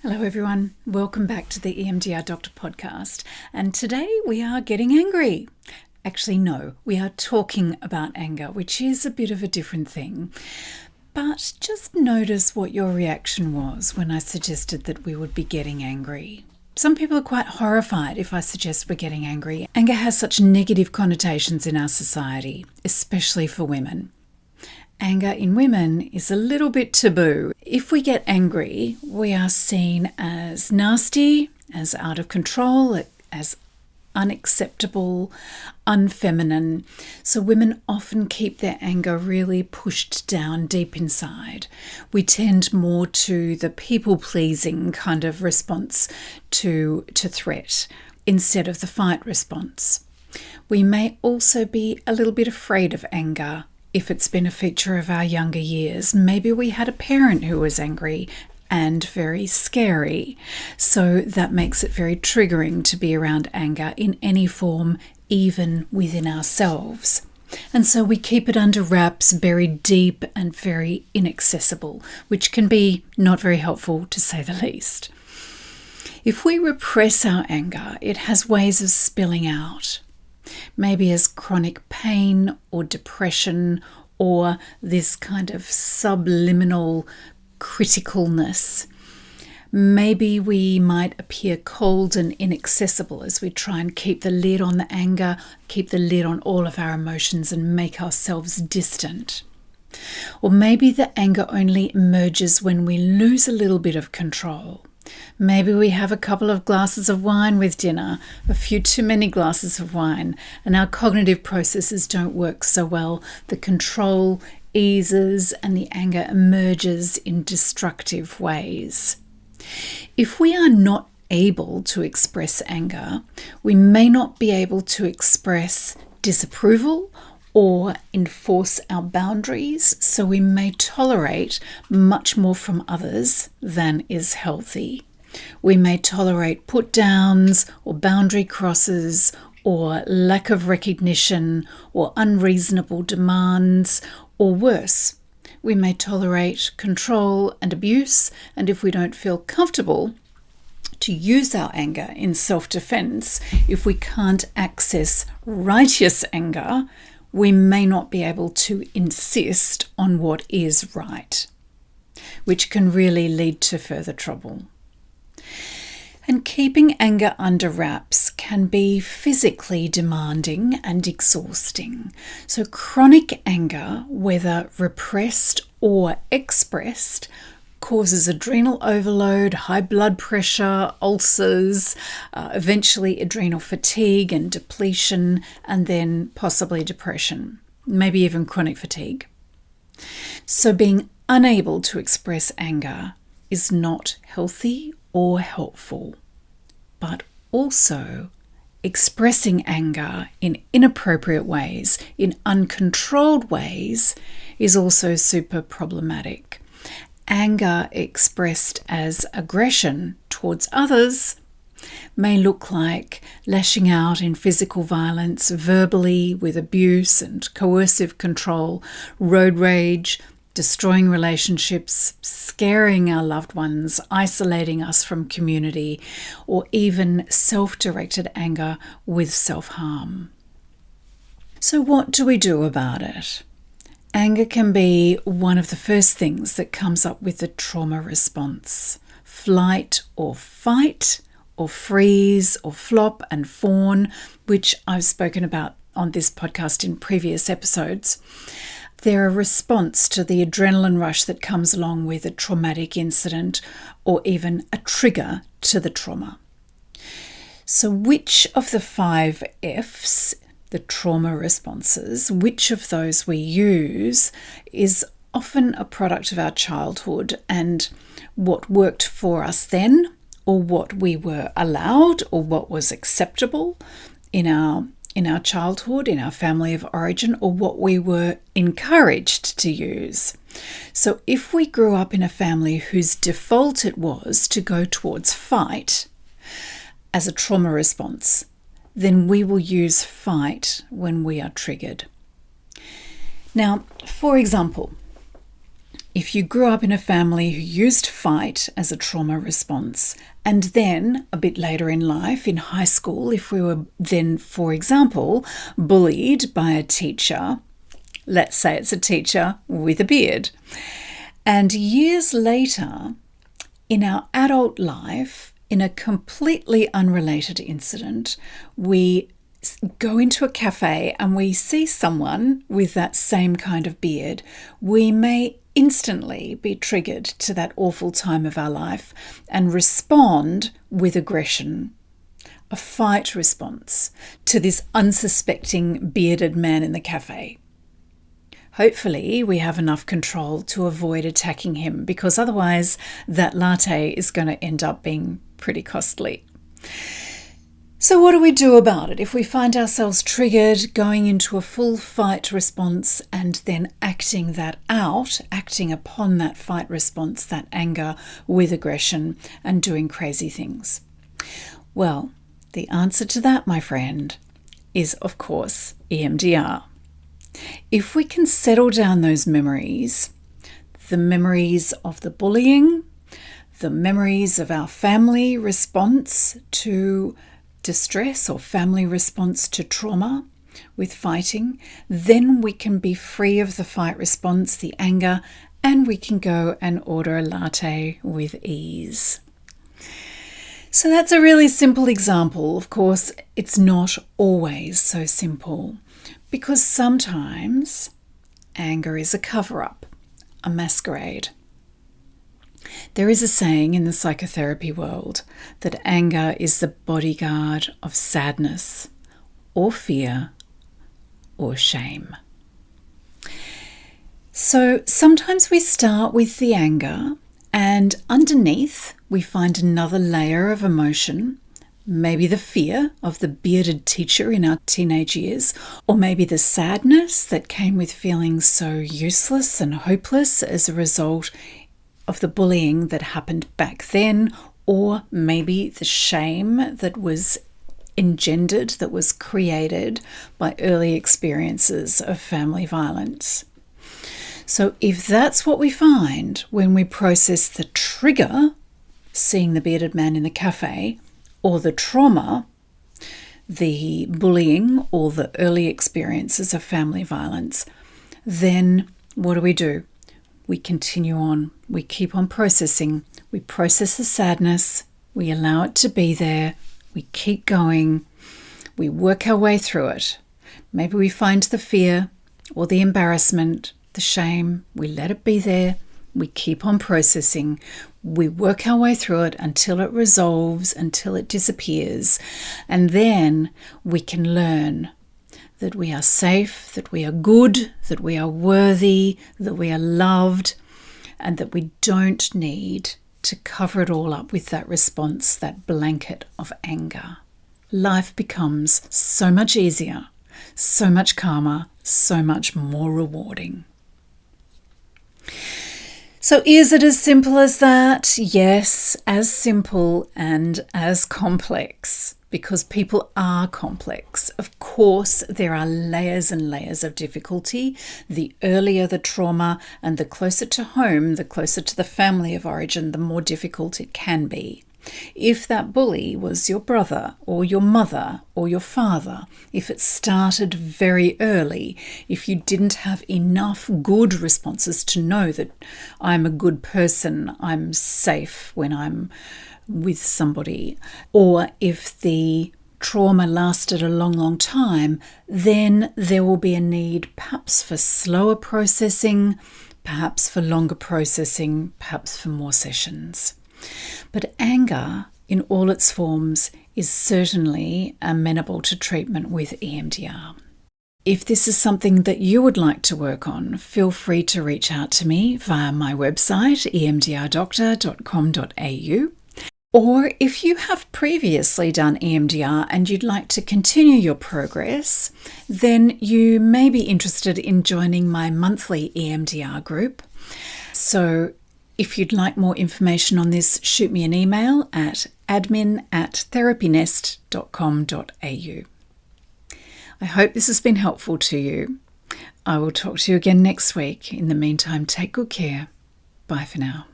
Hello everyone, welcome back to the EMDR Doctor podcast, and today we are getting angry. Actually no, we are talking about anger, which is a bit of a different thing. But just notice what your reaction was when I suggested that we would be getting angry. Some people are quite horrified if I suggest we're getting angry. Anger has such negative connotations in our society, especially for women. Anger in women is a little bit taboo. If we get angry, we are seen as nasty, as out of control, as unacceptable, unfeminine. So women often keep their anger really pushed down deep inside. We tend more to the people-pleasing kind of response to threat instead of the fight response. We may also be a little bit afraid of anger. If it's been a feature of our younger years, maybe we had a parent who was angry and very scary. So that makes it very triggering to be around anger in any form, even within ourselves. And so we keep it under wraps, buried deep and very inaccessible, which can be not very helpful to say the least. If we repress our anger, it has ways of spilling out. Maybe as chronic pain or depression or this kind of subliminal criticalness. Maybe we might appear cold and inaccessible as we try and keep the lid on the anger, keep the lid on all of our emotions and make ourselves distant. Or maybe the anger only emerges when we lose a little bit of control. Maybe we have a couple of glasses of wine with dinner, a few too many glasses of wine, and our cognitive processes don't work so well. The control eases and the anger emerges in destructive ways. If we are not able to express anger, we may not be able to express disapproval or enforce our boundaries, so we may tolerate much more from others than is healthy. We may tolerate put-downs or boundary crosses or lack of recognition or unreasonable demands, or worse, we may tolerate control and abuse, and if we don't feel comfortable to use our anger in self-defense, if we can't access righteous anger, we may not be able to insist on what is right, which can really lead to further trouble. And keeping anger under wraps can be physically demanding and exhausting. So chronic anger, whether repressed or expressed, causes adrenal overload, high blood pressure, ulcers, eventually adrenal fatigue and depletion, and then possibly depression, maybe even chronic fatigue. So being unable to express anger is not healthy or helpful, but also expressing anger in inappropriate ways, in uncontrolled ways, is also super problematic. Anger expressed as aggression towards others may look like lashing out in physical violence, verbally with abuse and coercive control, road rage, destroying relationships, scaring our loved ones, isolating us from community, or even self-directed anger with self-harm. So what do we do about it? Anger can be one of the first things that comes up with the trauma response. Flight or fight, or freeze or flop and fawn, which I've spoken about on this podcast in previous episodes. They're a response to the adrenaline rush that comes along with a traumatic incident or even a trigger to the trauma. So which of the 5 F's, the trauma responses, which of those we use is often a product of our childhood and what worked for us then, or what we were allowed or what was acceptable in our childhood, in our family of origin, or what we were encouraged to use. So if we grew up in a family whose default it was to go towards fight as a trauma response, then we will use fight when we are triggered. Now, for example, If you grew up in a family who used fight as a trauma response, and then a bit later in life, in high school, if we were then, for example, bullied by a teacher, let's say it's a teacher with a beard, and years later, in our adult life, in a completely unrelated incident, we go into a cafe and we see someone with that same kind of beard, we may instantly be triggered to that awful time of our life and respond with aggression, a fight response to this unsuspecting bearded man in the cafe. Hopefully we have enough control to avoid attacking him, because otherwise that latte is going to end up being pretty costly. So what do we do about it if we find ourselves triggered, going into a full fight response and then acting that out, acting upon that fight response, that anger with aggression, and doing crazy things? Well, the answer to that, my friend, is of course EMDR. If we can settle down those memories, the memories of the bullying, the memories of our family response to distress or family response to trauma with fighting, then we can be free of the fight response, the anger, and we can go and order a latte with ease. So that's a really simple example. Of course, it's not always so simple, because sometimes anger is a cover-up, a masquerade. There is a saying in the psychotherapy world that anger is the bodyguard of sadness or fear or shame. So sometimes we start with the anger, and underneath we find another layer of emotion, maybe the fear of the bearded teacher in our teenage years, or maybe the sadness that came with feeling so useless and hopeless as a result of the bullying that happened back then, or maybe the shame that was engendered, that was created by early experiences of family violence. So if that's what we find when we process the trigger, seeing the bearded man in the cafe, or the trauma, the bullying, or the early experiences of family violence, then what do? We continue on. We keep on processing. We process the sadness. We allow it to be there. We keep going. We work our way through it. Maybe we find the fear or the embarrassment, the shame. We let it be there. We keep on processing. We work our way through it until it resolves, until it disappears. And then we can learn that we are safe, that we are good, that we are worthy, that we are loved, and that we don't need to cover it all up with that response, that blanket of anger. Life becomes so much easier, so much calmer, so much more rewarding. So is it as simple as that? Yes, as simple and as complex, because people are complex. Of course, there are layers and layers of difficulty. The earlier the trauma and the closer to home, the closer to the family of origin, the more difficult it can be. If that bully was your brother or your mother or your father, if it started very early, if you didn't have enough good responses to know that I'm a good person, I'm safe when I'm with somebody, or if the trauma lasted a long, long time, then there will be a need perhaps for slower processing, perhaps for longer processing, perhaps for more sessions. But anger in all its forms is certainly amenable to treatment with EMDR. If this is something that you would like to work on, feel free to reach out to me via my website, emdrdoctor.com.au. Or if you have previously done EMDR and you'd like to continue your progress, then you may be interested in joining my monthly EMDR group. So if you'd like more information on this, shoot me an email at admin@therapynest.com.au. I hope this has been helpful to you. I will talk to you again next week. In the meantime, take good care Bye for now.